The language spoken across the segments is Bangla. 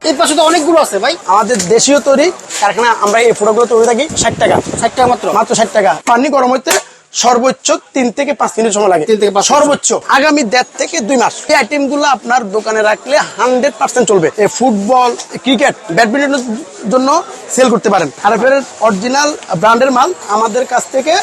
এই পাশে তো অনেকগুলো আছে ভাই। আমাদের দেশীয় তৈরি কারখানা, আমরা এই প্রোডাক্টগুলো তৈরি থাকি 60 টাকা। 60 টাকা মাত্র? মাত্র 60 টাকা। পানি গরম হইতে সর্বোচ্চ 3 থেকে 5 মিনিট সময় লাগে। 3 থেকে 5 সর্বোচ্চ আগামী 1.5 থেকে 2 মাস এই আইটেমগুলো আপনার দোকানে রাখলে 100% চলবে। এই ফুটবল, ক্রিকেট, ব্যাডমিন্টনের জন্য সেল করতে পারেন। আর অরিজিনাল ব্র্যান্ডের মাল আমাদের কাছ থেকে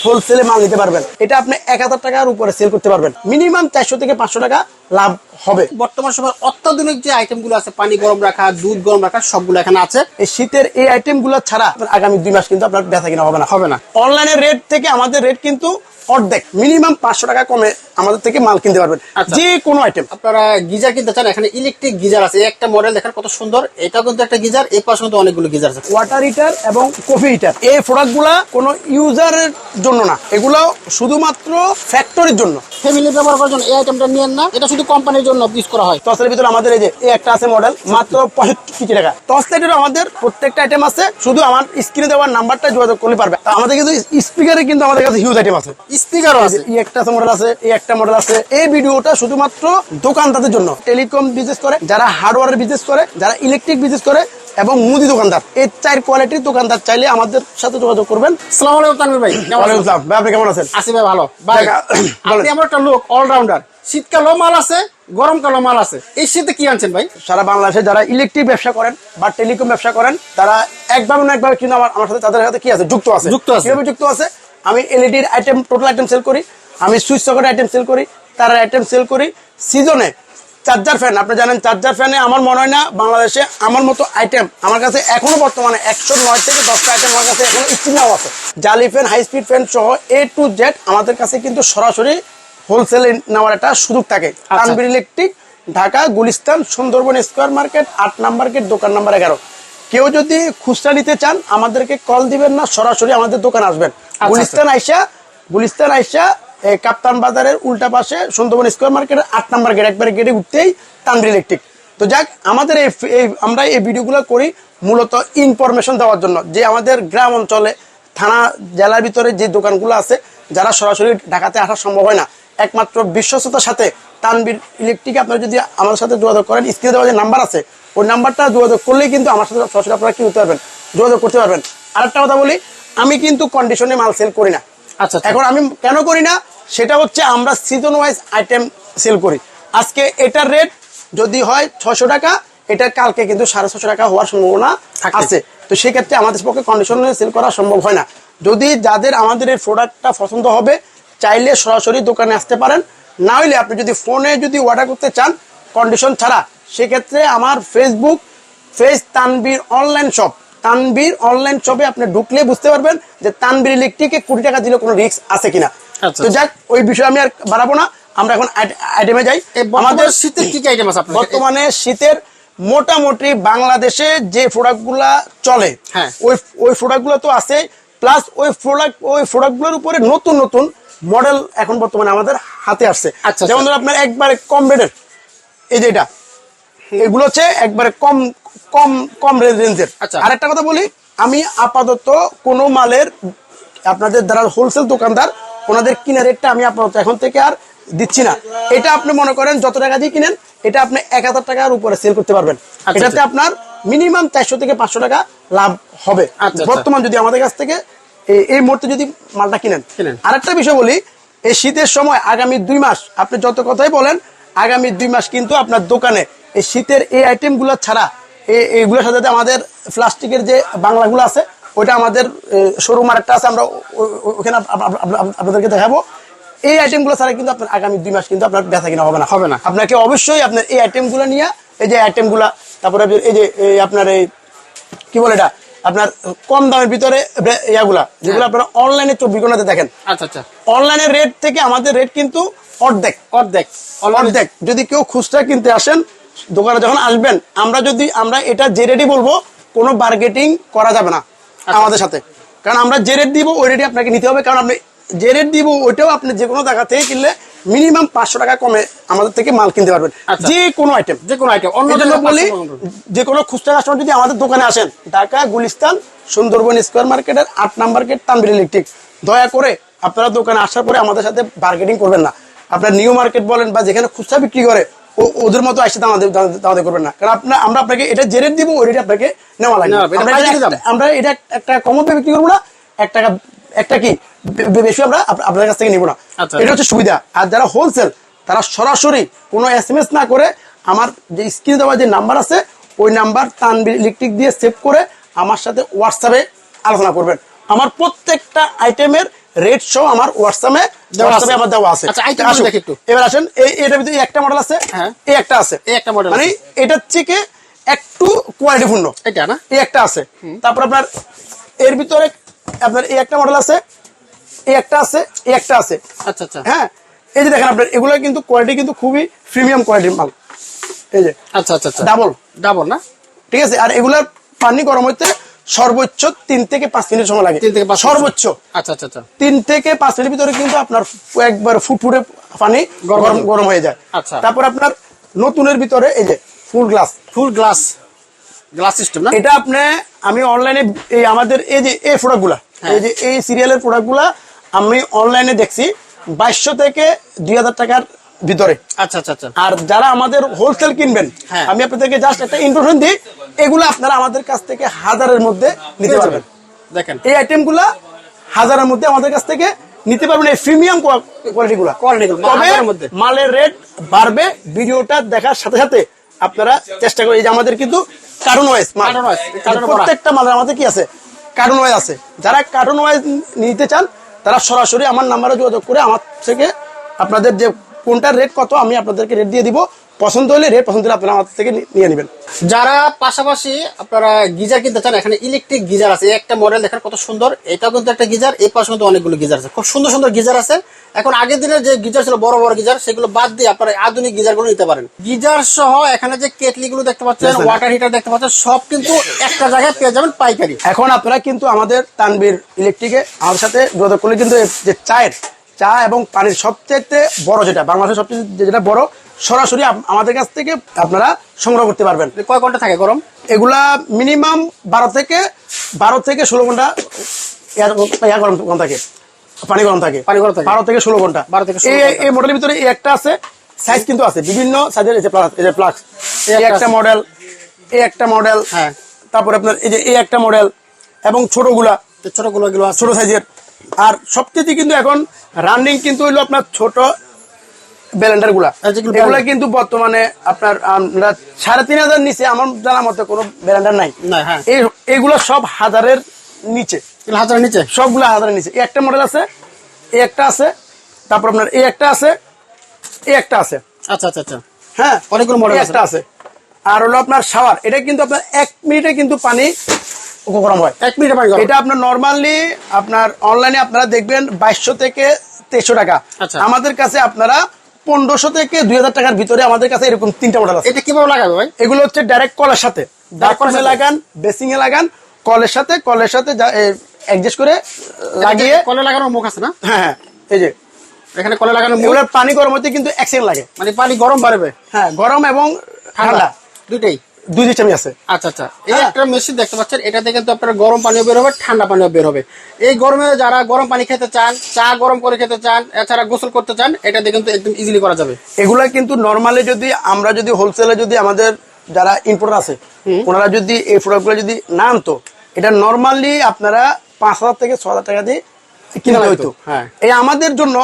হোলসেলে মাল নিতে পারবেন। এটা আপনি 1000 টাকার উপরে সেল করতে পারবেন। মিনিমাম 400 থেকে 500 টাকা লাভ হবে। বর্তমান সময় অত্যাধুনিক যে আইটেমগুলো আছে, পানি গরম রাখা, দুধ গরম রাখা, সবগুলো এখানে আছে। এই শীতের এই আইটেমগুলো ছাড়া আগামী 2 মাস কিন্তু আপনার বেচা কিনা হবে না। হবে না। অনলাইনের রেট থেকে আমাদের রেট কিন্তু অর্ধেক, মিনিমাম 500 টাকা কমে আমাদের থেকে মাল কিনতে পারবেন। যে কোনো আইটেম। আপনারা গিজার কিনতে চান, এখানে ইলেকট্রিক গিজার আছে। একটা মডেল দেখেন কত সুন্দর, এটা কিন্তু একটা গিজার। এই পাশে কিন্তু অনেকগুলো গিজার আছে। ওয়াটার হিটার এবং কফি হিটার, এই প্রোডাক্টগুলো কোনো ইউজারের জন্য না, এগুলো শুধুমাত্র ফ্যাক্টরির জন্য। ফ্যামিলি ব্যবহার করার জন্য এই আইটেমটা নিয়েন না, এটা শুধু কোম্পানির জন্য ইউজ করা হয়। টসের ভিতরে আমাদের এই যে একটা আছে মডেল, মাত্র 65 টাকা। টস লাইটের আমাদের প্রত্যেকটা আইটেম আছে, শুধু আমার স্ক্রিনে দেওয়ার নাম্বারটা যোগাযোগ করলে পারবে। আমাদের কিন্তু স্পিকারে কিন্তু আমাদের কাছে হিউজ আইটেম আছে। স্পিকারও আছে, এই একটা মডেল আছে, এই একটা মডেল আছে। এই ভিডিওটা শুধুমাত্র দোকানদারদের জন্য, টেলিকম বিজনেস করে, যারা হার্ডওয়্যার বিজনেস করে, যারা ইলেকট্রিক বিজনেস করে এবং মুদি দোকানদার, এই 4 কোয়ালিটির দোকানদার চাইলে আমাদের সাথে যোগাযোগ করবেন। আসসালামু আলাইকুম তানভীর ভাই। ওয়ালাইকুম আসসালাম ভাই, আপনি কেমন আছেন? আছি ভাই, ভালো ভাই। আপনি আমার একটা লোক অলরাউন্ডার, শীতকালেও মাল আছে, গরমকালেও মাল আছে। এই শীতে কি আনছেন ভাই? সারা বাংলাদেশে যারা ইলেকট্রিক ব্যবসা করেন বা টেলিকম ব্যবসা করেন, তারা একভাবে না একভাবে কিন্তু আমার সাথে, তাদের সাথে কি আছে, যুক্ত আছে। কিভাবে যুক্ত আছে? আমি এলইডির আইটেম, টোটাল আইটেম সেল করি, আমি সুইচ সকেট আইটেম সেল করি, তার আইটেম সেল করি। সিজনে চার্জার ফ্যান, আপনি জানেন চার্জার ফ্যানে আমার মনে হয় না বাংলাদেশে আমার মতো আইটেম আমার কাছে এখনো বর্তমানে 109 থেকে 10টা আইটেম আমার কাছে এখনো স্টিমাও আছে। জালি ফ্যান, হাই স্পিড ফ্যান সহ A to Z আমাদের কাছে কিন্তু সরাসরি হোলসেলে নেওয়ার একটা সুযোগ থাকে। Tanvir electric, Dhaka Gulistan Sundarban square market 8 number gate, দোকান নাম্বার 11। কেউ যদি খুচরা নিতে চান আমাদেরকে কল দিবেন না, সরাসরি আমাদের দোকানে আসবেন। গুলিস্তান আইসা কাপ্তান বাজারের উল্টা পাশে সুন্দরবন স্কয়ার মার্কেটের 8 নাম্বার গেট, একবারে গেটে উঠতেই তানভীর ইলেকট্রিক। তো যাক, আমাদের আমরা এই ভিডিওগুলো করি মূলত ইনফরমেশন দেওয়ার জন্য, যে আমাদের গ্রাম অঞ্চলে, থানা, জেলার ভিতরে যে দোকানগুলো আছে, যারা সরাসরি ঢাকাতে আসা সম্ভব হয় না, একমাত্র বিশ্বস্ততার সাথে তানভীর ইলেকট্রিক, আপনারা যদি আমার সাথে যোগাযোগ করেন, স্ক্রিনে দেওয়া যে নাম্বার আছে, ওই নাম্বারটা যোগাযোগ করলেই কিন্তু আমার সাথে সরাসরি আপনারা কি করতে পারবেন, যোগাযোগ করতে পারবেন। আরেকটা কথা বলি, আমি কিন্তু কন্ডিশনে মাল সেল করি না। আচ্ছা, এখন আমি কেন করি না, সেটা হচ্ছে আমরা সিজন ওয়াইজ আইটেম সেল করি। আজকে এটার রেট যদি হয় 600 টাকা, এটা কালকে কিন্তু 650 টাকা হওয়ার সম্ভাবনা আছে। তো সেক্ষেত্রে আমাদের পক্ষে কন্ডিশনে সেল করা সম্ভব হয় না। যদি যাদের আমাদের এই প্রোডাক্টটা পছন্দ হবে, চাইলে সরাসরি দোকানে আসতে পারেন। না হলে আপনি যদি ফোনে যদি অর্ডার করতে চান কন্ডিশন ছাড়া, সেক্ষেত্রে আমার Facebook page Tanvir online shop, Tanvir online শপে আপনি ঢুকলে বুঝতে পারবেন যে তানভীর ইলেকট্রিকে 20 টাকা দিলে কোনো রিস্ক আছে কিনা। তো যাক, ওই বিষয়ে আমি আর বাড়াবো না, আমরা এখন আইটেমে যাই। আমাদের শীতের কি আইটেম আছে আপনাদের? বর্তমানে শীতের মোটামুটি বাংলাদেশে যে প্রোডাক্টগুলা চলে, ওই প্রোডাক্টগুলো তো আছে, প্লাস ওই প্রোডাক্টগুলোর উপরে নতুন নতুন মডেল এখন বর্তমানে আমাদের হাতে আসছে। যেমন ধরুন আপনার একবারে কম রেটের, এই যে এটা, এগুলো হচ্ছে একবারে কম কম কম রেঞ্জের। আরেকটা কথা বলি, আমি আপাতত কোনো মালের, আপনাদের যারা হোলসেল দোকানদার, ওনাদের কিনা রেটটা আমি আপাতত এখন থেকে আর দিচ্ছি না। এটা আপনি মনে করেন যত টাকা দিয়ে কিনেন, এটা আপনি 1000 টাকার উপরে সেল করতে পারবেন। এটাতে আপনার মিনিমাম 400 থেকে 500 টাকা লাভ হবে বর্তমান যদি আমাদের কাছ থেকে এই মুহূর্তে যদি মালটা কিনেন। আরেকটা বিষয় বলি, এই শীতের সময় আগামী 2 মাস আপনি যত কথাই বলেন, আগামী 2 মাস কিন্তু আপনার দোকানে এই শীতের এই আইটেমগুলো ছাড়া, এইগুলোর সাথে আমাদের প্লাস্টিকের যে বাংলাগুলো আছে, ওইটা আমাদের শোরুম আরেকটা আছে, আমরা ওখানে আপনাদেরকে দেখাবো। এই আইটেমগুলো ছাড়া কিন্তু আপনার আগামী 2 মাস কিন্তু আপনার বেচা কিনা হবে না। আপনাকে অবশ্যই আপনার এই আইটেমগুলো নিয়ে, এই যে আইটেমগুলা, তারপরে এই যে আপনার এই কি বলে এটা, আপনার কম দামের ভিতরে ইয়াগুলা, যেগুলো আপনারা অনলাইনে 24 ঘন্টাতে দেখেন। অনলাইনের রেট থেকে আমাদের রেট কিন্তু অর্ধেক। যদি কেউ খুচরা কিনতে আসেন, দোকানে যখন আসবেন, আমরা এটা যে রেটই বলবো, কোনো বার্গেটিং করা যাবে না আমাদের সাথে। কারণ আমরা যে রেট দিব ওই রেটই আপনাকে নিতে হবে। কারণ আপনি যে রেট দিব ওইটাও আপনি যে কোনো জায়গা থেকে কিনলে মিনিমাম 500 টাকা কমে আমাদের থেকে মাল কিনতে পারবেন। যে কোনো আইটেম অন্য জন্য বলি, যে কোনো খুচরা কাস্টমার যদি আমাদের দোকানে আসেন, ঢাকা গুলিস্তান সুন্দরবন স্কয়ার মার্কেটের 8 নাম্বার গেট, তানভীর ইলেকট্রিক, দয়া করে আপনারা দোকানে আসার পরে আমাদের সাথে বার্গেটিং করবেন না। আপনার নিউ মার্কেট বলেন বা যেখানে খুচরা বিক্রি করে, ওদের মতো আসছে দামাদামি করবেন না, কারণ আমরা আপনাকে এটা যে রেট দিব ওই রেটে আপনাকে নেওয়া লাগবে। আমরা এটা একটা কম বিক্রি করবো না, একটা কি বেশি আমরা আপনাদের কাছ থেকে নিব না। এটা হচ্ছে সুবিধা। আর যারা হোলসেল তারা সরাসরি কোনো SMS না করে আমার যে স্ক্রিনে দেওয়া যে নাম্বার আছে ওই নাম্বার তানভীর ইলেকট্রিক দিয়ে সেভ করে আমার সাথে হোয়াটসঅ্যাপে আলোচনা করবেন। আমার প্রত্যেকটা আইটেমের রেট সহ আমার হোয়াটসঅ্যাপে আমার দেওয়া আছে। এবার আসেন, এটার ভিতরে একটা মডেল আছে, এই একটা আছে, মানে এটার থেকে একটু কোয়ালিটিপূর্ণ এটা না, এই একটা আছে। তারপর আপনার এর ভিতরে আপনার এই একটা মডেল আছে, এই একটা আছে, এই একটা আছে। আচ্ছা আচ্ছা, হ্যাঁ এই যে দেখেন আপনার এগুলো কিন্তু কোয়ালিটি কিন্তু খুবই প্রিমিয়াম কোয়ালিটির মাল। এই যে আচ্ছা আচ্ছা ডাবল না, ঠিক আছে। আর এগুলার পানি গরম হইতে সর্বোচ্চ 3 থেকে 5 মিনিট সময় লাগে, সর্বোচ্চ। আচ্ছা আচ্ছা, 3 থেকে 5 মিনিটের ভিতরে কিন্তু আপনার একবার ফুটফুটে পানি গরম হয়ে যায়। আচ্ছা, তারপর আপনার নতুনের ভিতরে এই যে ফুল গ্লাস সিস্টেম না, এটা আপনি আমি অনলাইনে এই আমাদের এই যে এই প্রোডাক্টগুলা, এই যে এই সিরিয়ালের প্রোডাক্টগুলা আমি অনলাইনে দেখছি 2200 থেকে 2000 টাকার ভিতরে। আচ্ছা আচ্ছা, আর যারা আমাদের হোলসেল কিনবেন আমি আপনাদেরকে জাস্ট একটা ইনফরমেশন দিই, এগুলো আপনারা আমাদের কাছ থেকে 1000-এর মধ্যে নিতে পারবেন। দেখেন এই আইটেমগুলা 1000-এর মধ্যে আমাদের কাছ থেকে নিতে পারবেন, এই প্রিমিয়াম কোয়ালিটিগুলো। তবে মালের রেট বাড়বে, ভিডিওটা দেখার সাথে সাথে আপনারা চেষ্টা করেন। এই যে আমাদের কিন্তু কার্টুন ওয়াইজ প্রত্যেকটা মালের আমাদের কি আছে, কার্টুন ওয়াইজ আছে। যারা কার্টুন ওয়াইজ নিতে চান তারা সরাসরি আমার নাম্বারে যোগাযোগ করে আমার থেকে আপনাদের যে কোনটার রেট কত আমি আপনাদেরকে রেট দিয়ে দিব। পছন্দ হলে রেট পছন্দ হলে আপনারা আমার থেকে নিয়ে নেবেন। যারা পাশাপাশি আপনারা গিজার কিনতে চান, এখানে ইলেকট্রিক গিজার আছে। একটা মডেল দেখেন কত সুন্দর, এটাও কিন্তু একটা গিজার, এই পাশে কিন্তু অনেকগুলো গিজার আছে, খুব সুন্দর সুন্দর গিজার আছে। এখন আগের দিনের যে গিজার ছিল বড় বড় গিজার, সেগুলো বাদ দিয়ে আপনারা আধুনিক গিজার গুলো নিতে পারেন। গিজার সহ এখানে যে কেটলি গুলো দেখতে পাচ্ছেন, ওয়াটার হিটার দেখতে পাচ্ছেন, সব কিন্তু একটা জায়গায় পেয়ে যাবেন পাইকারি। এখন আপনারা কিন্তু আমাদের তানভীর ইলেকট্রিকে আমার সাথে যোগাযোগ করলে কিন্তু যে চা এবং পানির সবচেয়ে বড় যেটা বাংলাদেশের সবচেয়ে যেটা বড়, সরাসরি আমাদের কাছ থেকে আপনারা সংগ্রহ করতে পারবেন। কয় ঘন্টা থাকে গরম? এগুলা মিনিমাম 12 থেকে 16 ঘন্টা গরম থাকে, পানি গরম থাকে 12 থেকে 16 ঘন্টা। এই মডেলের ভিতরে এই একটা আছে, সাইজ কিন্তু আছে বিভিন্ন সাইজের। এই যে প্লাক্স এই একটা মডেল, এই একটা মডেল, হ্যাঁ। তারপর আপনার এই যে এই একটা মডেল এবং ছোটগুলো ছোট সাইজের। আর সবচেয়ে কিন্তু এখন রানিং কিন্তু হইলো আপনার ছোট ব্লেন্ডার গুলা, এগুলা কিন্তু বর্তমানে আপনার 3500 নিচে আমার জানা মতে কোনো ব্লেন্ডার নাই। এইগুলো সব 1000-এর নিচে, সবগুলো 1000-এর নিচে। এই একটা মডেল আছে, এই একটা আছে, তারপর আপনার এই একটা আছে, এই একটা আছে। আচ্ছা আচ্ছা আচ্ছা, হ্যাঁ অনেকগুলো মডেল একটা আছে। আর হলো আপনার শাওয়ার, এটা কিন্তু আপনার 1 মিনিটে কিন্তু পানি গরম হয়, 1 মিনিটে পানি গরম। এটা আপনার নরমালি আপনার অনলাইনে আপনারা দেখবেন 2200 থেকে 2300 টাকা। আমাদের কাছে আপনারা 1500 থেকে 2000 টাকার ভিতরে আমাদের কাছে এরকম 3টা মডেল আছে। এটা কিভাবে লাগাবে ভাই? এগুলো হচ্ছে ডাইরেক্ট কলের সাথে, ডাইরেক্ট লাগান, বেসিং এ লাগান, কলের সাথে অ্যাডজাস্ট করে লাগিয়ে। কলে লাগানোর মুখ আছে না? হ্যাঁ, এই যে এখানে কলে লাগানোর মুখ। এগুলোর পানি গরম হতে কিন্তু 1 সেকেন্ড লাগে, মানে পানি গরম বাড়বে। হ্যাঁ, গরম এবং ঠান্ডা দুই সিস্টেমই আছে। আচ্ছা আচ্ছা, এই একটা মেশিন দেখতে পাচ্ছেন, এটাতে কিন্তু আপনার গরম পানিও বের হবে, ঠান্ডা পানিও বের হবে। এই গরমে যারা গরম পানি খেতে চান, চা গরম করে খেতে চান, এছাড়া গোসল করতে চান, এটাতে কিন্তু একদম ইজিলি করা যাবে। এগুলা কিন্তু নরমালি আমরা যদি হোলসেলে যদি আমাদের যারা ইম্পোর্টার আছে ওনারা যদি এই প্রোডাক্টগুলো যদি না আনতো, এটা নরমালি আপনারা 5000 থেকে 6000 টাকা দিয়ে কিনতে হইতো। এই আমাদের জন্য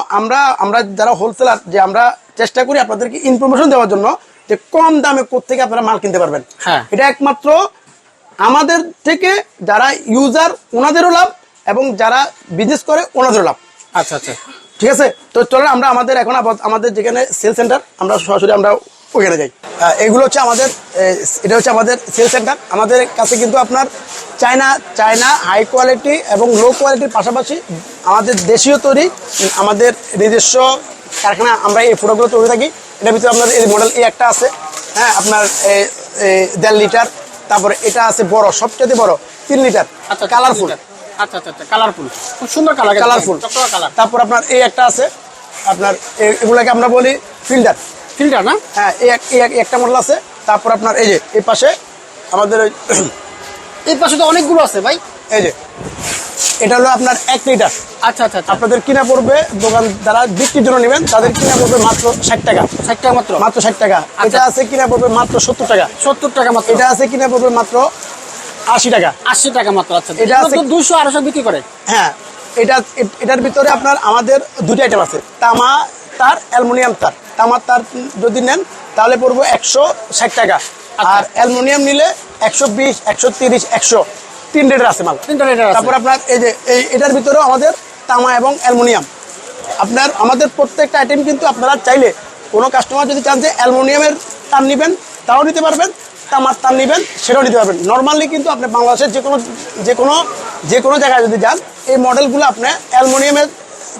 আমরা যারা হোলসেলার, যে আমরা চেষ্টা করি আপনাদেরকে ইনফরমেশন দেওয়ার জন্য যে কম দামে কোত্থেকে আপনারা মাল কিনতে পারবেন। এটা একমাত্র আমাদের থেকে যারা ইউজার ওনাদেরও লাভ এবং যারা বিজনেস করে ওনাদেরও লাভ। আচ্ছা আচ্ছা, ঠিক আছে। তো চলেন আমরা আমাদের যেখানে সেল সেন্টার, আমরা সরাসরি আমরা ওখানে যাই। এগুলো হচ্ছে এটা হচ্ছে আমাদের সেল সেন্টার। আমাদের কাছে কিন্তু আপনার চায়না হাই কোয়ালিটি এবং লো কোয়ালিটির পাশাপাশি আমাদের দেশীয় তৈরি, আমাদের নিজস্ব কারখানা, আমরা এই প্রোডাক্টগুলো তৈরি থাকি। এটার ভিতরে আপনার এই মডেল এই একটা আছে, হ্যাঁ আপনার 1.5 লিটার। তারপরে এটা আছে বড়, সবচেয়ে বড় 3 লিটার, কালারফুল। আচ্ছা আচ্ছা, কালারফুল, খুব সুন্দর কালারফুল। তারপর আপনার এই একটা আছে, আপনার এগুলাকে আমরা বলি ফিল্টার না? হ্যাঁ, এই একটা মডেল আছে। তারপর আপনার এই যে এই পাশে আমাদের এই পাশে তো অনেকগুলো আছে ভাই। এই যে এটা হলো আপনার 1 লিটার। আচ্ছা আচ্ছা আচ্ছা। আপনাদের কিনা পড়বে, দোকান যারা বিক্রির জন্য নেবেন তাদের কিনা পড়বে মাত্র 60 টাকা। 60 টাকা মাত্র? মাত্র 60 টাকা। এটা আছে কিনা পড়বে মাত্র 70 টাকা। 70 টাকা মাত্র? এটা আছে কিনা পড়বে মাত্র 80 টাকা। 80 টাকা মাত্র। আচ্ছা, এটা আছে 200 250 বিক্রি করে? হ্যাঁ, এটার ভিতরে আপনার আমাদের দুটো আইটেম আছে, তামা তার, অ্যালুমিনিয়াম তার। তামার তার যদি নেন তাহলে পড়বো 160 টাকা, আর অ্যালুমিনিয়াম নিলে 120, 130, 100, 3 রেটের আছে মাল। 3 রেটের আছে। তারপর আপনার এই যে এটার ভিতরেও আমাদের তামা এবং অ্যালুমিনিয়াম। আপনার আমাদের প্রত্যেকটা আইটেম কিন্তু আপনারা চাইলে, কোনো কাস্টমার যদি চান যে অ্যালুমিনিয়ামের তার নেবেন তাও নিতে পারবেন, তামার তার নেবেন সেটাও নিতে পারবেন। নর্মালি কিন্তু আপনি বাংলাদেশের যে কোনো জায়গায় যদি যান এই মডেলগুলো আপনি অ্যালুমিনিয়ামের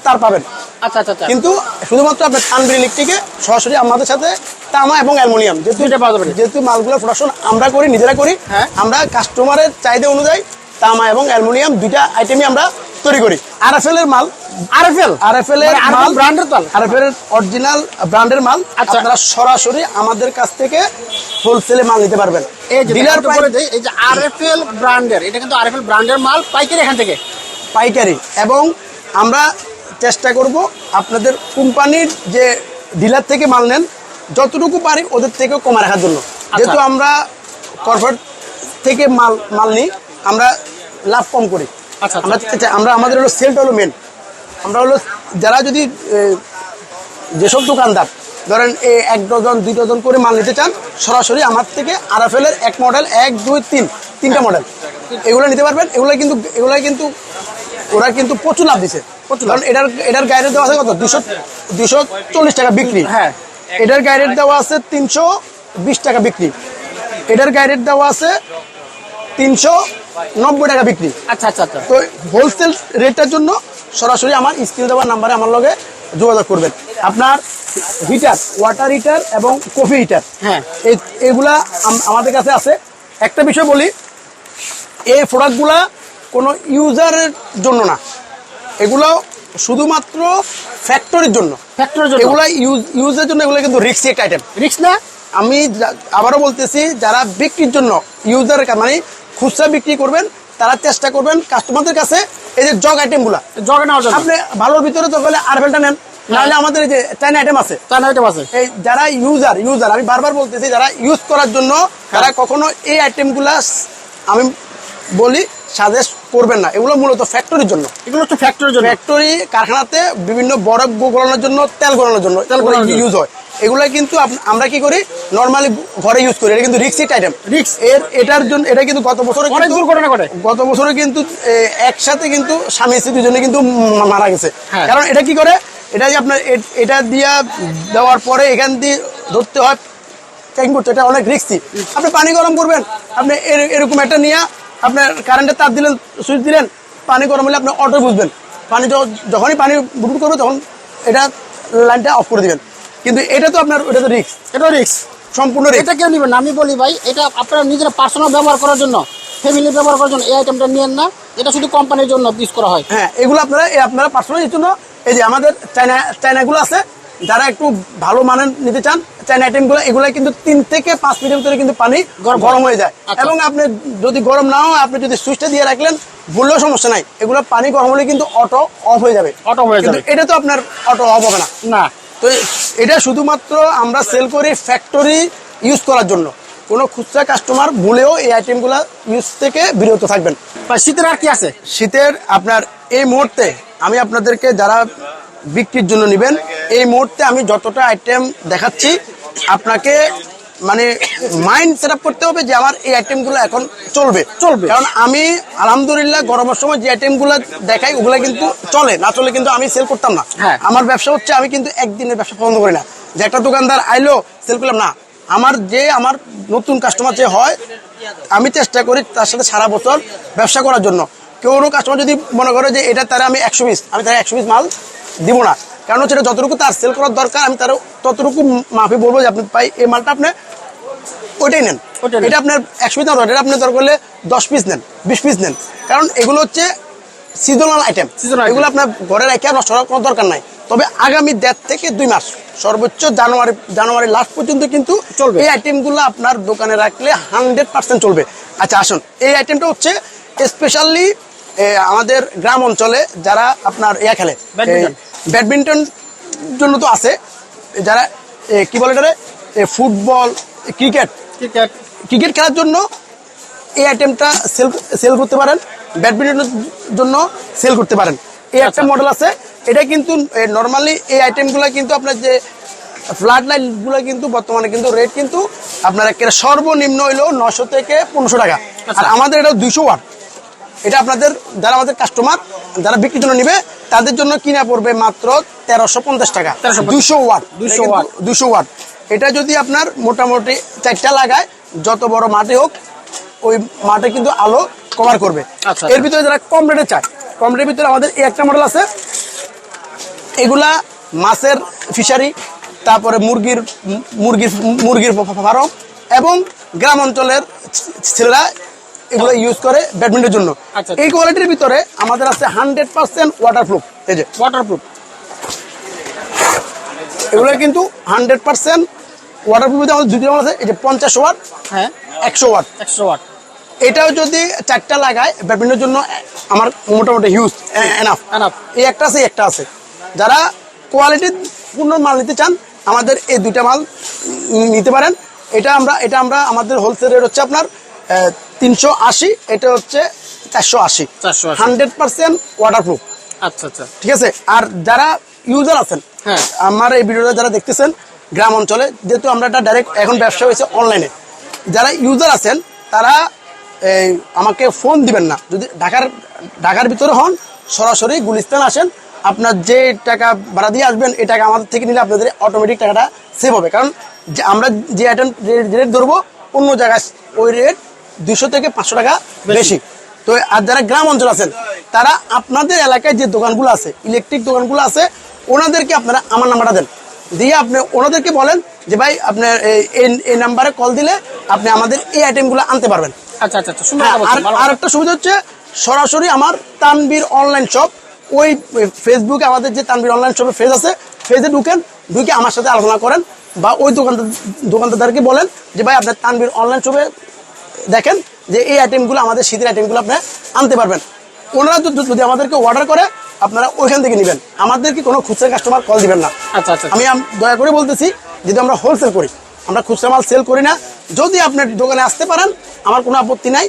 তার পাবেন। আচ্ছা আচ্ছা আচ্ছা। কিন্তু শুধুমাত্র আপনার তানবির ইলেকট্রিকে সরাসরি আমাদের সাথে তামা এবং অ্যালুমিনিয়াম, যেহেতু মালগুলো প্রোডাকশন আমরা করি, নিজেরা করি, আমরা কাস্টমারের চাহিদা অনুযায়ী তামা এবং অ্যালুমিনিয়াম দুইটা আইটেমই আমরা তৈরি করি। আরএফএল এর মাল, আরএফএল এর মাল, ব্র্যান্ডের মাল, আরএফএল এর অরিজিনাল ব্র্যান্ডের মাল আপনারা সরাসরি আমাদের কাছ থেকে হোলসেলে মাল নিতে পারবেন। এই ডিলার বলে দেই, এই যে আরএফএল ব্র্যান্ডের, এটা কিন্তু আরএফএল ব্র্যান্ডের মাল পাইকারি এখান থেকে, পাইকারি। এবং আমরা চেষ্টা করব আপনাদের কোম্পানির যে ডিলার থেকে মাল নেন যতটুকু পারি ওদের থেকেও কমে রাখার জন্য। যেহেতু আমরা কর্পোরেট থেকে মাল নিই, আমরা লাভ কম করি। আমরা আমাদের হলো সেলটা হলো মেন। আমরা হলো যারা যদি যেসব দোকানদার ধরেন 1 ডজন 2 ডজন করে মাল নিতে চান, সরাসরি আমার থেকে আরএফএল এর 1 মডেল, 1, 2, 3 তিনটা মডেল এগুলো নিতে পারবেন। এগুলো কিন্তু ওরা কিন্তু প্রচুর লাভ দিছে। কারণ এটার গাইডের দেওয়া আছে কত, 240 টাকা বিক্রি। হ্যাঁ, এটার গাইডের দেওয়া আছে 320 টাকা বিক্রি। এটার গাইডের দেওয়া আছে 390 টাকা বিক্রি। আচ্ছা আচ্ছা আচ্ছা। তো হোলসেল রেটটার জন্য সরাসরি আমার স্ক্রিন দেওয়ার নাম্বারে আমার লগে যোগাযোগ করবেন। আপনার হিটার, ওয়াটার হিটার এবং কফি হিটার, হ্যাঁ, এইগুলা আমাদের কাছে আছে। একটা বিষয় বলি, এই প্রোডাক্টগুলা কোনো ইউজারের জন্য না, এগুলো শুধুমাত্র ফ্যাক্টরির জন্য। এগুলা ইউজের জন্য, এগুলো কিন্তু রিস্কি একটা আইটেম। রিস্ক না? আমি আবারও বলতেছি, যারা বিক্রির জন্য ইউজারের মানে খুচরা বিক্রি করবেন তারা চেষ্টা করবেন কাস্টমারদের কাছে এই যে জগ আইটেমগুলা নেওয়ার জন্য। আপনি ভালোর ভিতরে তো বলে আরএফএলটা নেন, নাহলে আমাদের এই যে চাইনা আইটেম আছে। এই যারা ইউজার আমি বারবার বলতেছি, যারা ইউজ করার জন্য তারা কখনো এই আইটেমগুলা আমি বলি সাজেস্ট করবেন না। এগুলো মূলত ফ্যাক্টরির জন্য। এগুলো হচ্ছে ফ্যাক্টরি কারখানাতে বিভিন্ন বরফ গলানোর জন্য, তেল গলানোর জন্য ইউজ হয়। এগুলো কিন্তু আমরা কি করি, নর্মালি ঘরে ইউজ করি। এটা কিন্তু রিস্ক আইটেম। এটার জন্য এটা কিন্তু গত বছরে কিন্তু একসাথে কিন্তু স্বামী স্ত্রী দুজনে কিন্তু মারা গেছে। কারণ এটা কি করে, এটা যে আপনার এটা দিয়া দেওয়ার পরে এখান দিয়ে ধরতে হয়, চেকিং করতে, এটা অনেক রিস্কি। আপনি পানি গরম করবেন, আপনি এরকম একটা নিয়ে আপনার কারেন্টের তার দিলেন, সুইচ দিলেন, পানি গরম হলে আপনি অটো বুঝবেন। যখনই পানি বুটবুট করবে তখন এটা লাইনটা অফ করে দিবেন। কিন্তু এটা তো আপনার, এটা তো রিস্ক, সম্পূর্ণ রিস্ক। এটা কেউ নেবেন না। আমি বলি ভাই, এটা আপনারা নিজেরা পার্সোনাল ব্যবহার করার জন্য, ফ্যামিলি ব্যবহার করার জন্য এই আইটেমটা নিয়েন না। এটা শুধু কোম্পানির জন্য ইউজ করা হয়। হ্যাঁ, এগুলো আপনারা পার্সোনাল জন্য। এই যে আমাদের চায়নাগুলো আছে, যারা একটু ভালো মানের নিতে চান চায়না আইটেমগুলো, এগুলো কিন্তু 3 থেকে 5 মিনিটের ভিতরে কিন্তু পানি গরম হয়ে যায়। এবং আপনি যদি গরম না হয়, আপনি যদি সুইচটা দিয়ে রাখলেন ভুললেও সমস্যা নাই, এগুলো পানি গরম হলে কিন্তু অটো অফ হয়ে যাবে। এটা তো আপনার অটো অফ হবে না। তো এটা শুধুমাত্র আমরা সেল করি ফ্যাক্টরি ইউজ করার জন্য। কোনো খুচরা কাস্টমার ভুলেও এই আইটেমগুলো ইউজ থেকে বিরত থাকবেন। শীতের আর কি আছে? শীতের আপনার এই মুহূর্তে আমি আপনাদেরকে, যারা বিক্রির জন্য নেবেন, এই মুহূর্তে আমি যতটা আইটেম দেখাচ্ছি, আপনাকে মানে মাইন্ড সেট আপ করতে হবে যে আমার এই আইটেমগুলো এখন চলবে। কারণ আমি আলহামদুলিল্লাহ গরমের সময় যে আইটেমগুলো দেখাই ওগুলো কিন্তু চলে, না চলে কিন্তু আমি সেল করতাম না। আমার ব্যবসা হচ্ছে, আমি কিন্তু একদিনের ব্যবসা পছন্দ করি না যে একটা দোকানদার আইলো সেল করলাম না। আমার নতুন কাস্টমার যে হয়, আমি চেষ্টা করি তার সাথে সারা বছর ব্যবসা করার জন্য। কোনো কাস্টমার যদি মনে করে যে এটা তারা আমি 100 পিস, আমি তারা 100 পিস মাল দিব না। কারণ হচ্ছে যতটুকু তার সেল করার দরকার, আমি তার ততটুকু মাফি বলবো যে আপনি পাই এই মালটা আপনি ওইটাই নেন। এটা আপনার 100 পিস না, এটা আপনি দরকার হলে 10 পিস নেন, 20 পিস নেন। কারণ এগুলো হচ্ছে সিজনাল আইটেম, এগুলো আপনার ঘরে রেখে নষ্ট করার কোনো দরকার নাই। তবে আগামী 1.5 থেকে 2 মাস, সর্বোচ্চ জানুয়ারি লাস্ট পর্যন্ত কিন্তু চলবে। এই আইটেমগুলো আপনার দোকানে রাখলে 100% চলবে। আচ্ছা আসুন, এই আইটেমটা হচ্ছে স্পেশালি আমাদের গ্রাম অঞ্চলে যারা আপনার খেলে ব্যাডমিন্টন জন্য তো আছে, যারা কি বলে এটারে ফুটবল ক্রিকেট খেলার জন্য এই আইটেমটা সেল করতে পারেন, ব্যাডমিন্টনের জন্য সেল করতে পারেন। এই একটা মডেল আছে, এটা কিন্তু নর্মালি এই আইটেমগুলো কিন্তু আপনার যে ফ্লাড লাইটগুলো কিন্তু বর্তমানে কিন্তু রেট কিন্তু আপনার একেবারে সর্বনিম্ন হইলো 900 থেকে 1500 টাকা। আর আমাদের এটা 200 ওয়াট। এটা আপনাদের যারা আমাদের কাস্টমার যারা বিক্রির জন্য নিবে তাদের জন্য কিনা পড়বে মাত্র 1350 টাকা। 200 ওয়াট। এটা যদি আপনার মোটামুটি 4টা লাগায়, যত বড় মাঠে হোক ওই মাঠে কিন্তু আলো কভার করবে। এর ভিতরে যারা কম রেটে চায়, কম রেটের ভিতরে আমাদের এই একটা মডেল আছে। এগুলা মাছের ফিশারি, তারপরে মুরগির ফার্ম এবং গ্রাম অঞ্চলের ছেলেরা এগুলো ইউজ করে ব্যাডমিন্টনের জন্য। এই কোয়ালিটির ভিতরে আমাদের আছে 100% ওয়াটারপ্রুফ। এই যে ওয়াটারপ্রুফ, এগুলো কিন্তু 100% ওয়াটারপ্রুফ। আমাদের দুইটা মডেল আছে, এই যে 50 ওয়াট, 100 ওয়াট। এটাও যদি 4টা লাগায় ব্যাডমিন্টনের জন্য আমার মোটামুটি হিউজ এনাফ। এই একটা আছে, একটা আছে। যারা কোয়ালিটি পূর্ণ মাল নিতে চান আমাদের এই দুইটা মাল নিতে পারেন। এটা আমরা আমাদের হোলসেল রেট হচ্ছে আপনার 380, এটা হচ্ছে 480। 100% ওয়াটারপ্রুফ। আচ্ছা, ঠিক আছে। আর যারা ইউজার আছেন, আমার এই ভিডিওটা যারা দেখতেছেন গ্রাম অঞ্চলে, যেহেতু আমরা এটা ডাইরেক্ট এখন ব্যবসা হয়েছে অনলাইনে, যারা ইউজার আছেন তারা আমাকে ফোন দিবেন না। যদি ঢাকার ভিতরে হন, সরাসরি গুলিস্তান আসেন, আপনার যে টাকা ভাড়া দিয়ে আসবেন এই টাকা আমাদের থেকে নিলে আপনাদের অটোমেটিক টাকাটা সেভ হবে। কারণ আমরা যে আইটেম রেট ধরবো অন্য জায়গায় ওই রেট 200 থেকে 500 টাকা বেশি। তো আর যারা গ্রাম অঞ্চল আছেন তারা আপনাদের এলাকায় যে দোকানগুলো আছে, ইলেকট্রিক দোকানগুলো আছে, ওনাদেরকে আপনারা আমার নাম্বারটা দেন, দিয়ে আপনি ওনাদেরকে বলেন যে ভাই আপনার এই নাম্বারে কল দিলে আপনি আমাদের এই আইটেমগুলো আনতে পারবেন। আচ্ছা। আর একটা সুবিধা হচ্ছে সরাসরি আমার তানভীর অনলাইন শপ, ওই ফেসবুকে আমাদের যে তানভীর অনলাইন শপের পেজ আছে, পেজে ঢুকে আমার সাথে আলোচনা করেন, বা ওই দোকানদারকে বলেন যে ভাই আপনার তানভীর অনলাইন শপে দেখেন যে এই আইটেমগুলো আমাদের শীতের আইটেমগুলো আপনি আনতে পারবেন। ওনারা যদি আমাদেরকে অর্ডার করে আপনারা ওইখান থেকে নেবেন, আমাদেরকে কোনো খুচরা কাস্টমার কল দিবেন না। আচ্ছা। আমি দয়া করে বলতেছি, যদি আমরা হোলসেল করি, আমরা খুচরা মাল সেল করি না। যদি আপনার দোকানে আসতে পারেন আমার কোনো আপত্তি নাই,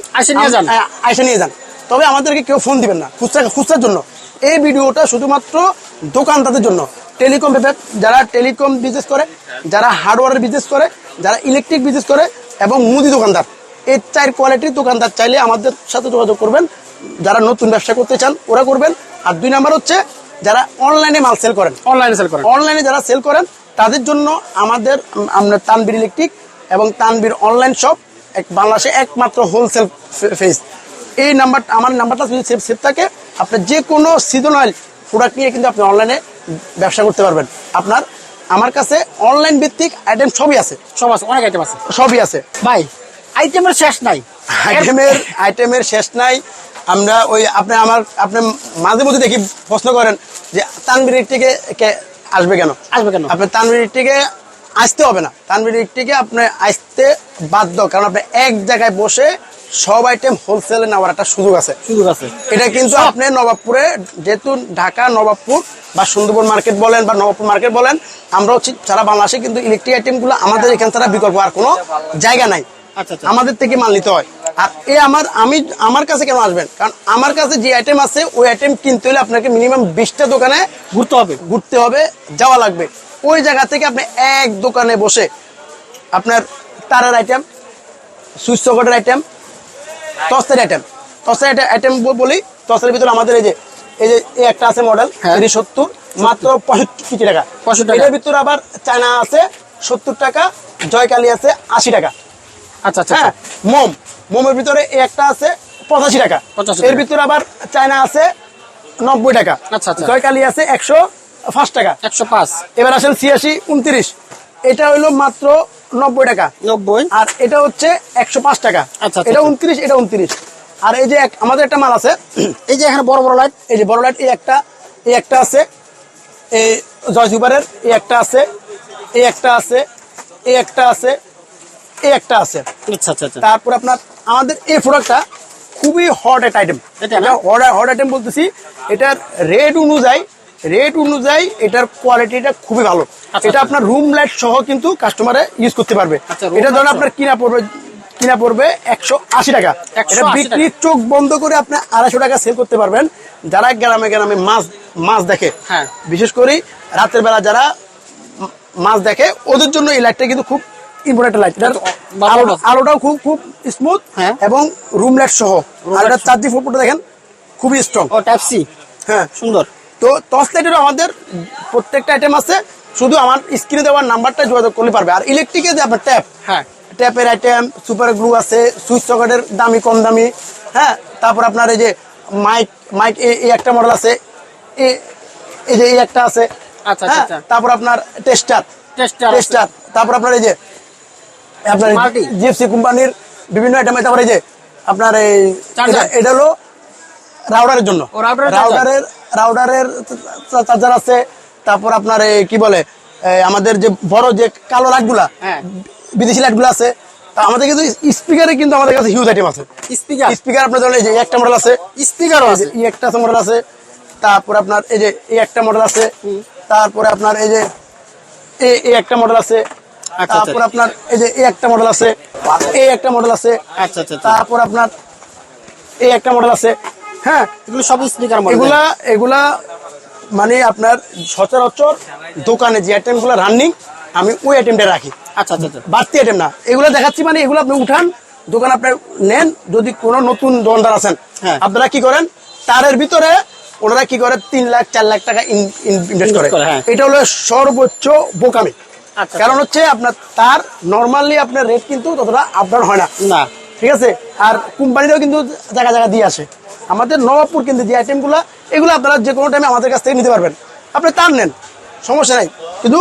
আইসা নিয়ে যান। তবে আমাদেরকে কেউ ফোন দিবেন না খুচরার জন্য। এই ভিডিওটা শুধুমাত্র দোকানদারদের জন্য, টেলিকম বিভাগ, যারা টেলিকম বিজনেস করে, যারা হার্ডওয়্যারের বিজনেস করে, যারা ইলেকট্রিক বিজনেস করে এবং মুদি দোকানদার, এই 4 কোয়ালিটির দোকানদার চাইলে আমাদের সাথে যোগাযোগ করবেন। যারা নতুন ব্যবসা করতে চান ওরা করবেন। আর 2 নাম্বার হচ্ছে যারা অনলাইনে মাল সেল করেন, অনলাইনে যারা সেল করেন তাদের জন্য আমাদের তানভীর ইলেকট্রিক এবং তানভীর অনলাইন শপ বাংলাদেশে একমাত্র হোলসেল ফেস। এই নাম্বারটা, আমার নাম্বারটা যদি সেভ থাকে, আপনার যে কোনো সিজনাল প্রোডাক্ট নিয়ে কিন্তু আপনি অনলাইনে ব্যবসা করতে পারবেন। আমার কাছে অনলাইন ভিত্তিক আইটেম সবই আছে, অনেক আইটেম আছে, সবই আছে ভাই। আইটেমের শেষ নাই, আইটেমের শেষ নাই। আমরা আপনি মাঝে মধ্যে দেখি প্রশ্ন করেন যে তানভীর ইলেকট্রিকে আসবে কেন। আপনি তানভীর ইলেকট্রিকে আসতে হবে না, তানভীর ইলেকট্রিকে আপনি আসতে বাধ্য, কারণ আপনি এক জায়গায় বসে সব আইটেম হোলসেলে নেওয়ার একটা সুযোগ আছে। এটা কিন্তু আপনি নবাবপুরে, যেহেতু ঢাকা নবাবপুর বা সুন্দরবন মার্কেট বলেন বা নবাবপুর মার্কেট বলেন, আমরা হচ্ছে সারা বাংলাদেশে কিন্তু ইলেকট্রিক আইটেমগুলো আমাদের এখান ছাড়া বিকল্প আর কোনো জায়গা নাই। আমাদের থেকে মাল নিতে হয়। আর আমার কাছে কেন আসবেন, কারণ আমার কাছে যে আইটেম আছে ওই আইটেম কিনতে হলে আপনাকে মিনিমাম 20টা দোকানে ঘুরতে হবে, যাওয়া লাগবে। ওই জায়গা থেকে আপনি এক দোকানে বসে আপনার তারের আইটেম, সুইচ সকেটের আইটেম, টসের আইটেম বলি। টসের ভিতরে আমাদের এই যে একটা আছে মডেল 70, মাত্র 65 টাকা। এর ভিতরে আবার চায়না আছে 70 টাকা, জয়কালী আছে 80 টাকা। আচ্ছা। মোমের ভিতরে একটা আছে 85 টাকা। এর ভিতরে আবার চায়না আছে 90 টাকা। জয়কালী আছে 105 টাকা। 105। এবার আসেন 86, 29, এটা হইলো মাত্র 90 টাকা। আর এটা হচ্ছে 105 টাকা। এটা 29, এটা 29। আর এই যে আমাদের একটা মাল আছে, এই যে এখানে বড় লাইট, এই যে বড় লাইট, এই একটা আছে, এই জয় সুপারের এই একটা আছে, এই একটা আছে, এই একটা আছে, এই একটা আছে। তারপর আপনার আমাদের এই প্রোডাক্টটা খুবই হট একটা আইটেম। এটা না? হট আইটেম বলতেছি, এটার রেট অনুযায়ী এটার কোয়ালিটিটা খুবই ভালো। আচ্ছা, এটা আপনার রুম লাইট সহ কিন্তু কাস্টমারে ইউজ করতে পারবে। আচ্ছা, room এটা ধরেন light আপনার কিনা পড়বে 180 টাকা। 180 এটা বিক্রি টাকা। চোখ বন্ধ করে আপনি 250 টাকা সেল করতে পারবেন। যারা গ্রামে গ্রামে মাছ দেখে, হ্যাঁ। বিশেষ করে রাতের বেলা যারা মাছ দেখে, ওদের জন্য এই লাইটটা কিন্তু খুব ইম্পর্টেন্ট লাইট। আলোটাও খুব স্মুথ হ্যাঁ। এবং রুম লাইট সহ। আর এটা চার্জিং পোর্টটা দেখেন খুবই স্ট্রং। ও টাইপ সি, হ্যাঁ, সুন্দর। তো টর্চ লাইটেরও আমাদের প্রত্যেকটা আইটেম আছে, শুধু আমার স্ক্রিনে দেওয়ার নাম্বারটা যোগাযোগ করলে পারবে। আর ইলেকট্রিকে যে আপনার হ্যাঁ, ট্যাপের আইটেম, সুপার গ্লু আছে, সুইচ সকেটের দামি কম দামি। হ্যাঁ, তারপর আপনার এই যে মাইক এই একটা মডেল আছে, এই যে এই একটা আছে। আচ্ছা, হ্যাঁ, আচ্ছা। তারপর আপনার টেস্টার, টেস্টার। তারপর আপনার এই যে আপনার Multi। জিএফসি কোম্পানির বিভিন্ন আইটেম। তারপরে এই যে আপনার এই Charger। এটা হলো রাউটারের জন্য, ও, router-এর charger। রাউটারের চার্জার আছে। তারপর আপনার এই কি বলে আমাদের যে বড় যে কালো লাইটগুলা, হ্যাঁ। বিদেশি লাইটগুলো আছে। তা আমাদের কিন্তু স্পিকারে কিন্তু আমাদের কাছে হিউজ আইটেম আছে। স্পিকার আপনার ধরেন এই যে একটা মডেল আছে, স্পিকারও আছে। এই একটা মডেল আছে। তারপর আপনার এই যে এই একটা মডেল আছে। তারপরে আপনার এই যে এই একটা মডেল আছে। আচ্ছা, তারপর আপনার এই যে এই একটা মডেল আছে, এই একটা মডেল আছে। আচ্ছা, আচ্ছা। তারপর আপনার এই একটা মডেল আছে। হ্যাঁ, এগুলো সব স্পিকার মডেল। এগুলা মানে আপনার সচরাচর দোকানে যে আইটেমগুলো রানিং, আমি ওই আইটেমটা রাখি। আচ্ছা, আচ্ছা, আচ্ছা। বাড়তি আইটেম না, এগুলো দেখাচ্ছি। মানে এগুলো আপনি উঠান, দোকান আপনার নেন। যদি কোনো নতুন দোকানদার আছেন, হ্যাঁ। আপনারা কি করেন, তারের ভিতরে ওনারা কি করে 3 লাখ 4 লাখ টাকা ইনভেস্ট করে। হ্যাঁ। এটা হলো সর্বোচ্চ বোকামি। আচ্ছা। কারণ হচ্ছে আপনার তার নর্মালি আপনার রেট কিন্তু ততটা আপ ডাউন হয় না। না। ঠিক আছে, আর কোম্পানিরাও কিন্তু জায়গা জায়গা দিয়ে আসে। আমাদের নবাবপুর কিন্তু যে আইটেমগুলো, এগুলো আপনারা যে কোনো টাইমে আমাদের কাছ থেকে নিতে পারবেন। আপনি তার নেন, সমস্যা নাই। কিন্তু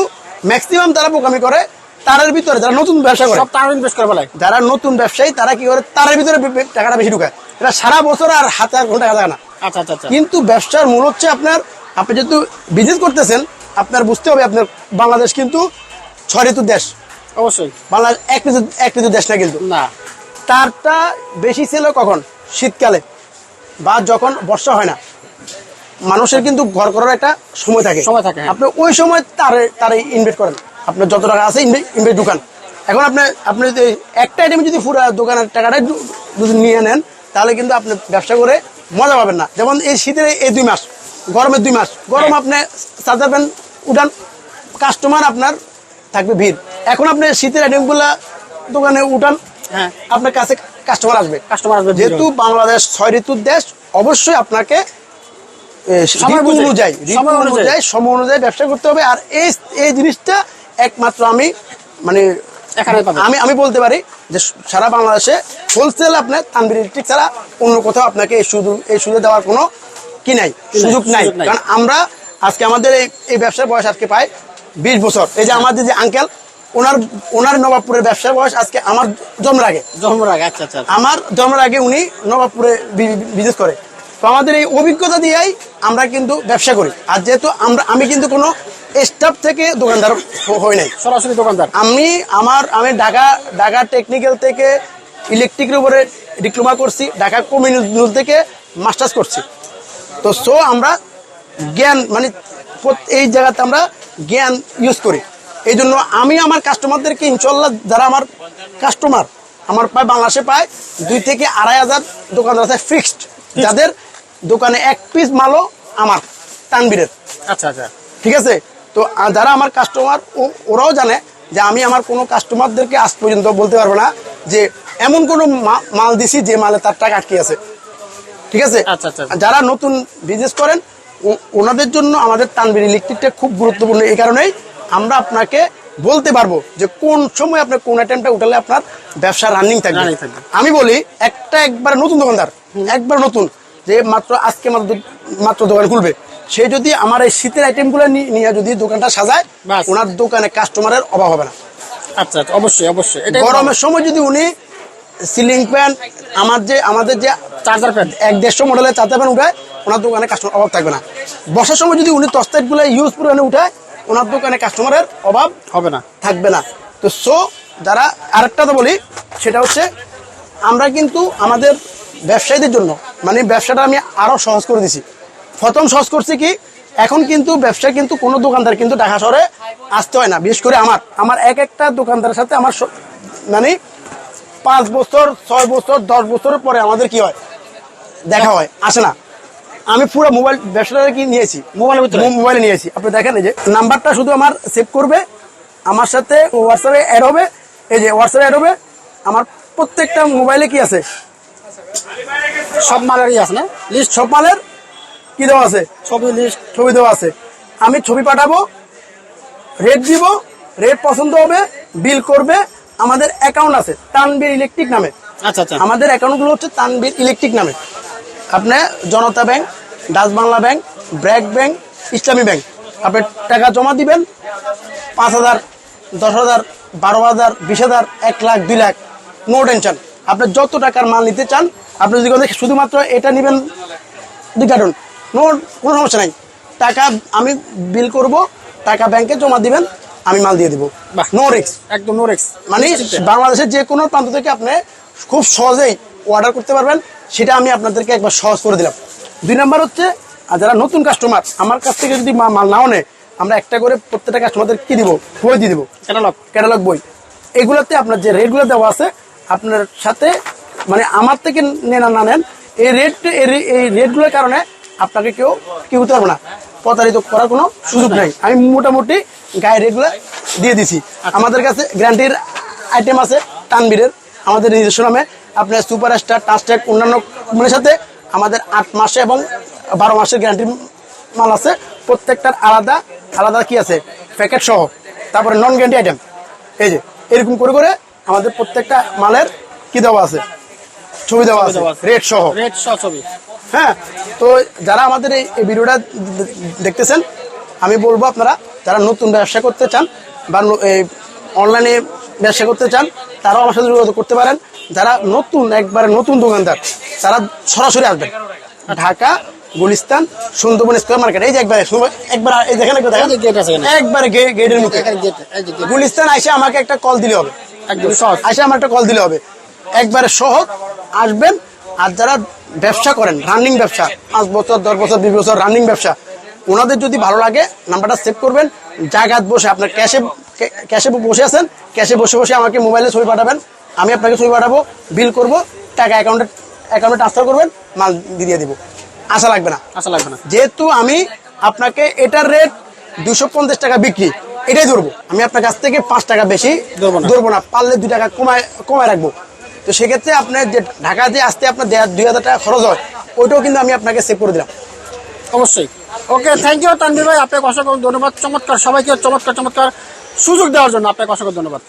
ম্যাক্সিমাম তারা বোকামি করে তারের ভিতরে, যারা নতুন ব্যবসা করে, সব তার ইনভেস্ট করে বলে। যারা নতুন ব্যবসায়ী তারা কি করে তারের ভিতরে টাকাটা বেশি ঢুকায়। এটা সারা বছর আর হাতে আর কোনো টাকা থাকে না। আচ্ছা, আচ্ছা, আচ্ছা। কিন্তু ব্যবসার মূল হচ্ছে আপনি যেহেতু বিজনেস করতেছেন, আপনার বুঝতে হবে আপনার বাংলাদেশ কিন্তু 6 ঋতুর দেশ। অবশ্যই। বাংলাদেশ এক ঋতুর দেশ না কিন্তু। না। তারটা বেশি ছিল কখন? শীতকালে বা যখন বর্ষা হয় না, মানুষের কিন্তু ঘর করার একটা সময় থাকে। হ্যাঁ। আপনি ওই সময় তারে ইনভেস্ট করেন, আপনার যত টাকা আছে ইনভেস্ট ঢুকান। এখন আপনি যদি একটা আইটেম যদি পুরো দোকানের টাকাটা যদি নিয়ে নেন, তাহলে কিন্তু আপনি ব্যবসা করে মজা পাবেন না। যেমন এই শীতের এই 2 মাস, গরমের 2 মাস, গরম আপনি চার্জার ফ্যান উঠান, কাস্টমার আপনার থাকবে ভিড়। এখন আপনি শীতের আইটেমগুলা দোকানে উঠান, হ্যাঁ, আপনার কাছে কাস্টমার আসবে। যেহেতু ভিড়। বাংলাদেশ 6 ঋতুর দেশ, অবশ্যই আপনাকে সময় ঋতু অনুযায়ী সময় অনুযায়ী ব্যবসা করতে হবে। আর এই জিনিসটা একমাত্র আমি মানে এখানে পাবেন। আমি বলতে পারি যে সারা বাংলাদেশে হোলসেল আপনার তানভীর ইলেকট্রিক ছাড়া অন্য কোথাও আপনাকে এই সুযোগ দেওয়ার কোনো সুযোগ নাই। কারণ আমরা আজকে আমাদের এই ব্যবসার বয়স আজকে প্রায় 20 বছর। এই যে আমাদের যে আঙ্কেল, ওনার নবাবপুরের ব্যবসার বয়স আজকে আমার জন্মের আগে। আচ্ছা, আচ্ছা। আমার জন্মের আগে উনি নবাবপুরে বিজনেস করে। তো আমাদের এই অভিজ্ঞতা দিয়েই আমরা কিন্তু ব্যবসা করি। আর যেহেতু আমি কিন্তু কোনো স্টাফ থেকে দোকানদার হই নাই, সরাসরি দোকানদার। আমি ঢাকা টেকনিক্যাল থেকে ইলেকট্রিকের উপরে ডিপ্লোমা করছি, ঢাকা কমিউনিটি থেকে মাস্টার্স করছি। তো আমরা জ্ঞান মানে এই জায়গাতে আমরা জ্ঞান ইউজ করি। এই জন্য আমি আমার কাস্টমারদেরকে ইনশাল্লাহ, যারা আমার কাস্টমার, আমার বাংলাদেশে প্রায় 2 থেকে 2.5 হাজার দোকানদার আছে ফিক্সড, যাদের দোকানে 1 পিস মালও আমার তানভীরের। আচ্ছা, আচ্ছা। ঠিক আছে, তো যারা আমার কাস্টমার ওরাও জানে যে আমি আমার কোনো কাস্টমারদেরকে আজ পর্যন্ত বলতে পারবো না যে এমন কোনো মাল দিছি যে মালে তার টাকা আটকে আছে। ঠিক আছে, আচ্ছা, আচ্ছা। যারা নতুন বিজনেস করেন ওনাদের জন্য আমাদের তানভীর ইলেকট্রিকটা খুব গুরুত্বপূর্ণ। এই কারণেই আমরা আপনাকে বলতে পারবো যে কোন সময় আপনার কোন আইটেমটা উঠালে আপনার ব্যবসা রানিং থাকবে। আমি বলি একবার নতুন দোকানদার, একবার নতুন যে আজকে মাত্র দোকান খুলবে, সে যদি আমার এই শীতের আইটেমগুলো নিয়ে যদি দোকানটা সাজায়, ওনার দোকানে কাস্টমারের অভাব হবে না। আচ্ছা, অবশ্যই। গরমের সময় যদি উনি সিলিং ফ্যান, আমাদের যে চার্জার ফ্যান 150 মডেলের চার্জার ফ্যান উঠায়, ওনার দোকানে কাস্টমার অভাব থাকবে না। বর্ষার সময় যদি উনি টর্চলাইটগুলো ইউজ করে উঠায়, ওনার দোকানে কাস্টমারের অভাব থাকবে না। তো যারা আরেকটা তো বলি, সেটা হচ্ছে আমরা কিন্তু আমাদের ব্যবসায়ীদের জন্য মানে ব্যবসাটা আমি আরো সহজ করে দিছি। প্রথম সহজ করছি কি, এখন কিন্তু ব্যবসা কিন্তু কোনো দোকানদার কিন্তু ঢাকা শহরে আসতে হয় না। বিশেষ করে আমার এক একটা দোকানদারের সাথে আমার মানে 5 বছর 6 বছর 10 বছরের পরে আমাদের কি হয়, দেখা হয়, আসে না। আমি পুরো মোবাইল ব্যবসাটা কি নিয়েছি, মোবাইলে নিয়েছি। আপনি দেখেন এই যে নাম্বারটা শুধু আমার সেভ করবে, আমার সাথে হোয়াটসঅ্যাপে অ্যাড হবে। এই যে হোয়াটসঅ্যাপে অ্যাড হবে, আমার প্রত্যেকটা মোবাইলে কি আছে, সব মালেরই আছে না লিস্ট, সব মালের কি দেওয়া আছে, ছবি লিস্ট, ছবি দেওয়া আছে। আমি ছবি পাঠাবো, রেট দিব, রেট পছন্দ হবে, বিল করবে। আমাদের অ্যাকাউন্ট আছে তানবীর ইলেকট্রিক নামে। আচ্ছা আচ্ছা, আমাদের অ্যাকাউন্টগুলো হচ্ছে তানবীর ইলেকট্রিক নামে। আপনি Janata bank, Dutch Bangla bank, BRAC bank, Islami bank, আপনি টাকা জমা দিবেন 5,000, 10,000, 12,000, 20,000, 1 লাখ, 2 লাখ, নো টেনশন। আপনি যত টাকার মাল নিতে চান, আপনি যদি শুধুমাত্র এটা নেবেন 2 কার্টন, কোনো সমস্যা নাই। টাকা আমি বিল করব, টাকা ব্যাংকে জমা দিবেন, আমি মাল দিয়ে দিব, নো রিস্ক, একদম নো রিস্ক। মানে বাংলাদেশের যে কোনো প্রান্ত থেকে আপনি খুব সহজেই অর্ডার করতে পারবেন। সেটা আমি আপনাদেরকে একবার সহজ করে দিলাম। 2 নাম্বার হচ্ছে, আর যারা নতুন কাস্টমার আমার কাছ থেকে যদি মাল নাও নেয়, আমরা একটা করে প্রত্যেকটা কাস্টমারদের কি দিব, বই দিয়ে দিব, ক্যাটালগ বই। এগুলোতে আপনার যে রেটগুলো দেওয়া আছে, আপনার সাথে মানে আমার থেকে নেন না নেন, এই রেটগুলোর কারণে আপনাকে কেউ কি হতে পারবে না, প্রতারিত করার কোনো সুযোগ নাই। আমি মোটামুটি গায়ে রেটগুলো দিয়ে দিছি। আমাদের কাছে গ্যারান্টির আইটেম আছে তানবীরের, আমাদের নিজস্ব নামে। আপনার সুপার স্টার, টাস্টেক, অন্যান্য কোম্পানির সাথে আমাদের 8 মাসে এবং 12 মাসের গ্যারান্টির মাল আছে। প্রত্যেকটার আলাদা আলাদা কি আছে, প্যাকেট সহ। তারপরে নন গ্যারান্টি আইটেম, এই যে এরকম করে করে আমাদের প্রত্যেকটা মালের কি দেওয়া আছে, ছবি দেওয়া আছে, রেট সহ ছবি। হ্যাঁ, তো যারা আমাদের এই ভিডিওটা দেখতেছেন, আমি বলবো আপনারা যারা নতুন ব্যবসা করতে চান বা অনলাইনে ব্যবসা করতে চান, তারাও আমার সাথে যোগাযোগ করতে পারেন। যারা একবারে নতুন দোকানদার, তারা সরাসরি আসবেন ঢাকা গুলিস্তান সুন্দরবন স্কয়ার মার্কেট। এই যে একবার এই দেখেন, একবারে গেটের মুখে গুলিস্তান। আইসা আমাকে একটা কল দিলে হবে, একদম সহজ। আইসা আমার একটা কল দিলে হবে, একবারে সহজ আসবেন। আর যারা ব্যবসা করেন, রানিং ব্যবসা, 5 বছর 10 বছর 20 বছর রানিং ব্যবসা, ওনাদের যদি ভালো লাগে নাম্বারটা সেভ করবেন। জায়গায় বসে আপনার ক্যাশে বসে আছেন, ক্যাশে বসে বসে আমাকে মোবাইলে ছবি পাঠাবেন, আমি আপনাকে ছবি পাঠাবো, বিল করব, টাকা অ্যাকাউন্টে ট্রান্সফার করবেন, মাল দিয়ে দিব। আশা লাগবে না। যেহেতু আমি আপনাকে এটার রেট 250 টাকা বিক্রি, এটাই ধরবো। আমি আপনার কাছ থেকে 5 টাকা বেশি ধরবো না, পারলে 2 টাকা কমায় রাখবো। তো সেক্ষেত্রে আপনার যে ঢাকাতে আসতে আপনার 2,000 টাকা খরচ হয়, ওইটাও কিন্তু আমি আপনাকে সেভ করে দিলাম। অবশ্যই। ওকে, থ্যাংক ইউ তানভীর ভাই, আপনাকে অসংখ্য ধন্যবাদ। চমৎকার, সবাইকে চমৎকার সুযোগ দেওয়ার জন্য আপনাকে অসংখ্য ধন্যবাদ।